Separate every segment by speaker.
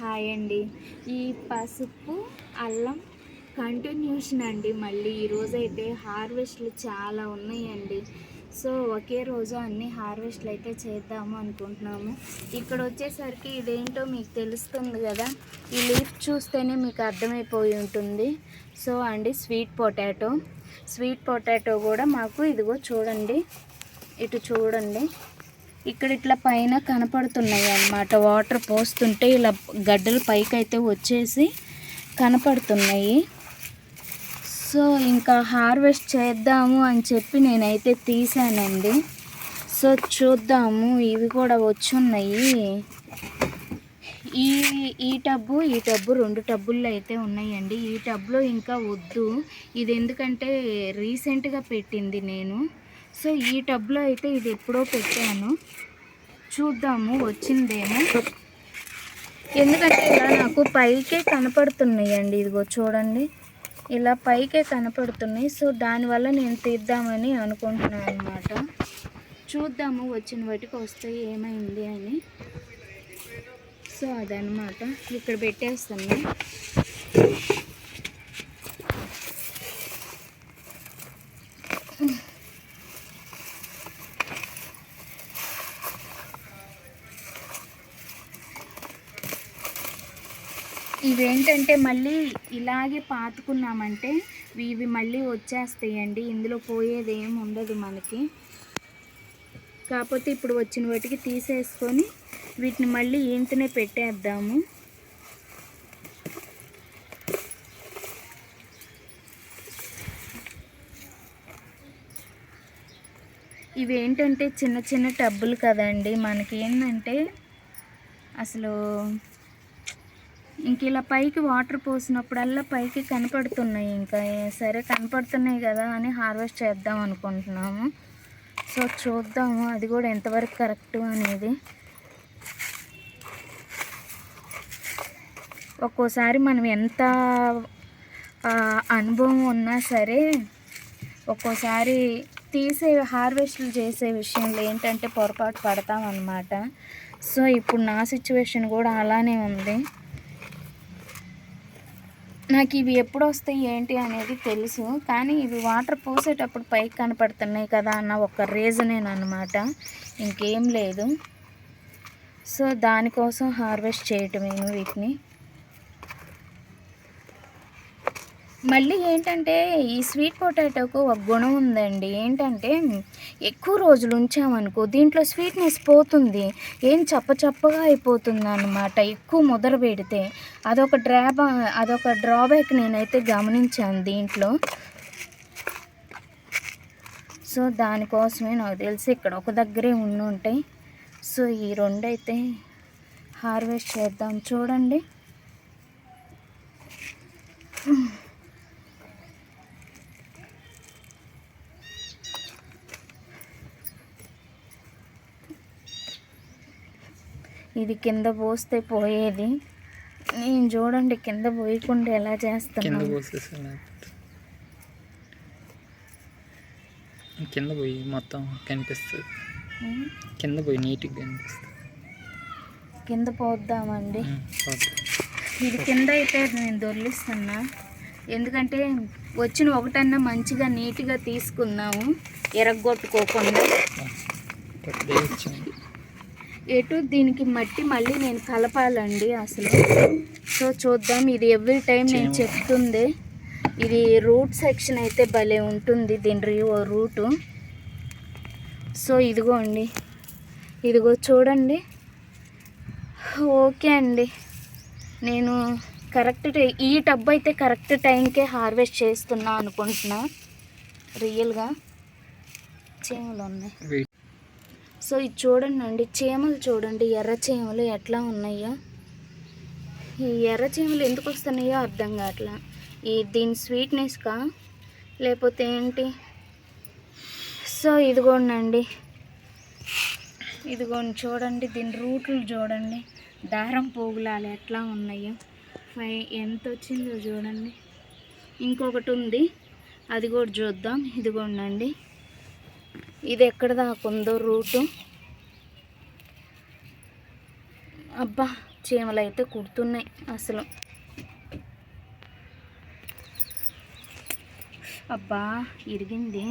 Speaker 1: Hi అండి. ఈ పసుపు అల్లం కంటిన్యూషన్ అండి. మళ్ళీ ఈరోజైతే హార్వెస్ట్లు చాలా ఉన్నాయండి. సో ఒకే రోజు అన్ని హార్వెస్ట్లు అయితే చేద్దాము అనుకుంటున్నాము. ఇక్కడ వచ్చేసరికి ఇదేంటో మీకు తెలుస్తుంది కదా, ఈ లీఫ్ చూస్తేనే మీకు అర్థమైపోయి ఉంటుంది. సో అండి స్వీట్ పొటాటో కూడా మాకు ఇదిగో చూడండి, ఇటు చూడండి, ఇక్కడ ఇట్లా పైన కనపడుతున్నాయి అన్నమాట. వాటర్ పోస్తుంటే ఇలా గడ్డలు పైకి అయితే వచ్చేసి కనపడుతున్నాయి. సో ఇంకా హార్వెస్ట్ చేద్దాము అని చెప్పి నేనైతే తీసానండి. సో చూద్దాము, ఇవి కూడా వచ్చున్నాయి. ఈ టబ్బు 2 టబ్బుల్లో అయితే ఉన్నాయండి. ఈ టబ్లో ఇంకా వద్దు, ఇది ఎందుకంటే రీసెంట్గా పెట్టింది నేను. సో ఈ టబ్లో అయితే ఇది ఎప్పుడో పెట్టాను, చూద్దాము వచ్చిందేమో. ఎందుకంటే ఇలా నాకు పైకే కనపడుతున్నాయండి, ఇదిగో చూడండి, ఇలా పైకే కనపడుతున్నాయి. సో దానివల్ల నేను తీద్దామని అనుకుంటున్నాను అన్నమాట. చూద్దాము వచ్చిన వాటికి వస్తాయి ఏమైంది అని. సో అదనమాట, ఇక్కడ పెట్టేస్తాను. ఇవేంటంటే మళ్ళీ ఇలాగే పాతుకున్నామంటే ఇవి మళ్ళీ వచ్చేస్తాయండి. ఇందులో పోయేది ఏమి ఉండదు మనకి. కాకపోతే ఇప్పుడు వచ్చిన వాటికి తీసేసుకొని వీటిని మళ్ళీ ఇంతనే పెట్టేద్దాము. ఇవేంటంటే చిన్న చిన్న టబ్బులు కదండి, మనకి ఏంటంటే అసలు ఇంక ఇలా పైకి వాటర్ పోసినప్పుడల్లా పైకి కనపడుతున్నాయి. ఇంకా సరే కనపడుతున్నాయి కదా అని హార్వెస్ట్ చేద్దాం అనుకుంటున్నాము. సో చూద్దాము అది కూడా ఎంతవరకు కరెక్ట్ అనేది. ఒక్కోసారి మనం ఎంత అనుభవం ఉన్నా సరే ఒక్కోసారి హార్వెస్ట్లు చేసే విషయంలో ఏంటంటే పొరపాటు పడతాం అన్నమాట. సో ఇప్పుడు నా సిచ్యువేషన్ కూడా అలానే ఉంది. నాకు ఇవి ఎప్పుడు వస్తాయి ఏంటి అనేది తెలుసు, కానీ ఇవి వాటర్ పోసేటప్పుడు పైకి కనపడుతున్నాయి కదా అన్న ఒక రీజనేనమాట, ఇంకేం లేదు. సో దానికోసం హార్వెస్ట్ చేయటమేను వీటిని. మళ్ళీ ఏంటంటే ఈ స్వీట్ పొటాటోకు ఒక గుణం ఉందండి. ఏంటంటే ఎక్కువ రోజులు ఉంచామనుకో దీంట్లో స్వీట్నెస్ పోతుంది, ఏం చప్పచప్పగా అయిపోతుంది అన్నమాట ఎక్కువ ముదర పెడితే. అదొక డ్రాబ్యాక్ నేనైతే గమనించాను దీంట్లో. సో దానికోసమే నాకు తెలిసి ఇక్కడ ఒక దగ్గరే ఉంటాయి. సో ఈ 2 అయితే హార్వెస్ట్ చేద్దాం. చూడండి, ఇది కింద పోస్తే పోయేది, నేను చూడండి కింద పోయకుండా ఎలా చేస్తాను.
Speaker 2: కింద పోయి మొత్తం కనిపిస్తుంది, కింద పోయి నీట్గా కనిపిస్తుంది.
Speaker 1: కింద పోద్దామండి. ఇది కింద అయితే నేను దొర్లిస్తున్నా, ఎందుకంటే వచ్చిన ఒకటన్నా మంచిగా నీట్గా తీసుకుందాము, ఎరగొట్టుకోకుండా. ఎటు దీనికి మట్టి మళ్ళీ నేను కలపాలండి అసలు. సో చూద్దాం, ఇది ఎవ్రీ టైం నేను చెప్తుంది. ఇది రూట్ సెక్షన్ అయితే భలే ఉంటుంది దీని రూటు. సో ఇదిగోండి, ఇదిగో చూడండి. ఓకే అండి, నేను ఈ టబ్ అయితే కరెక్ట్ టైంకే హార్వెస్ట్ చేస్తున్నా అనుకుంటున్నా. రియల్గా చీమలు ఉన్నాయి. సో ఇది చూడండి అండి, చీమలు చూడండి, ఎర్ర చీమలు ఎట్లా ఉన్నాయో. ఈ ఎర్ర చీమలు ఎందుకు వస్తున్నాయో అర్థం కావట్లా. దీని స్వీట్నెస్కా లేకపోతే ఏంటి. సో ఇదిగోండి చూడండి, దీని రూట్లు చూడండి, దారం పోగులాలు ఎట్లా ఉన్నాయో. ఎంత వచ్చిందో చూడండి. ఇంకొకటి ఉంది, అది కూడా చూద్దాం. ఇదిగోండి, ఇది ఎక్కడ దాకా ఉందో రూటు. అబ్బా చీమలు అయితే కుడుతున్నాయి అసలు. అబ్బా ఇరిగింది.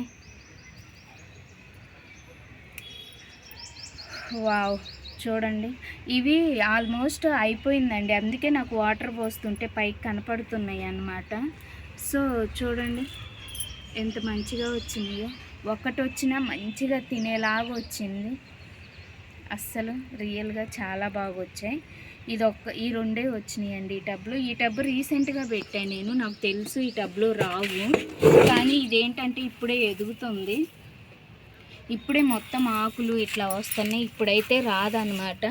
Speaker 1: వావ్ చూడండి, ఇవి ఆల్మోస్ట్ అయిపోయిందండి, అందుకే నాకు వాటర్ పోస్తుంటే పైకి కనపడుతున్నాయి అన్నమాట. సో చూడండి ఎంత మంచిగా వచ్చినాయో, ఒక్కటి వచ్చినా మంచిగా తినేలాగా వచ్చింది. అస్సలు రియల్గా చాలా బాగా వచ్చాయి. ఈ రెండే వచ్చినాయండి ఈ టబ్బు రీసెంట్గా పెట్టాను నేను. నాకు తెలుసు ఈ టబ్లో రావు, కానీ ఇదేంటంటే ఇప్పుడే ఎదుగుతుంది, ఇప్పుడే మొత్తం ఆకులు ఇట్లా వస్తున్నాయి, ఇప్పుడైతే రాదనమాట.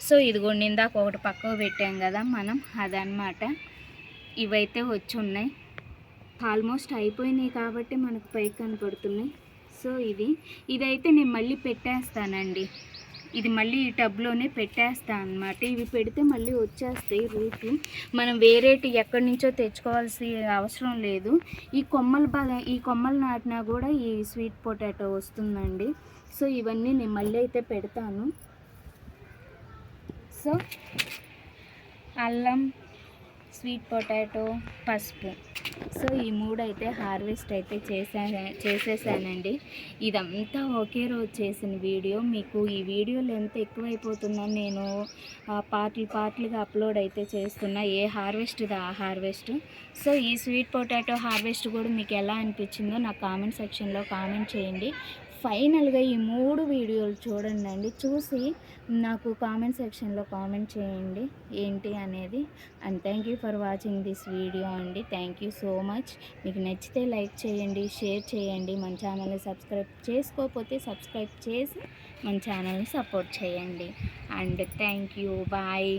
Speaker 1: సో ఇదిగోండి ఇందాక ఒకటి పక్కకు పెట్టాం కదా మనం, అదనమాట. ఇవైతే వచ్చి ఉన్నాయి, ఆల్మోస్ట్ అయిపోయినాయి కాబట్టి మనకు పైకి కనపడుతున్నాయి. సో ఇదైతే నేను మళ్ళీ పెట్టేస్తానండి, ఇది మళ్ళీ ఈ టబ్లోనే పెట్టేస్తాను అనమాట. ఇవి పెడితే మళ్ళీ వచ్చేస్తాయి రూట్లు, మనం వేరేటి ఎక్కడి నుంచో తెచ్చుకోవాల్సిన అవసరం లేదు. ఈ కొమ్మలు నాటినా కూడా ఈ స్వీట్ పొటాటో వస్తుందండి. సో ఇవన్నీ నేను మళ్ళీ అయితే పెడతాను. సో అల్లం, స్వీట్ పొటాటో, పసుపు, సో ఈ 3 అయితే హార్వెస్ట్ అయితే చేసేసానండి. ఇదంతా ఒకే రోజు చేసిన వీడియో. మీకు ఈ వీడియో లెంత్ ఎక్కువైపోతుందని నేను పార్ట్లుగా అప్లోడ్ అయితే చేస్తున్నా, ఏ హార్వెస్ట్ది ఆ హార్వెస్ట్. సో ఈ స్వీట్ పొటాటో హార్వెస్ట్ కూడా మీకు ఎలా అనిపించిందో నాకు కామెంట్ సెక్షన్లో కామెంట్ చేయండి. ఫైనల్గా ఈ 3 వీడియోలు చూడండి అండి, చూసి నాకు కామెంట్ సెక్షన్లో కామెంట్ చేయండి ఏంటి అనేది. And thank you for watching this video అండి. Thank you so much. మీకు నచ్చితే లైక్ చేయండి, షేర్ చేయండి, మన ఛానల్ని సబ్స్క్రైబ్ చేసుకోకపోతే సబ్స్క్రైబ్ చేసి మన ఛానల్ని సపోర్ట్ చేయండి. And thank you, bye.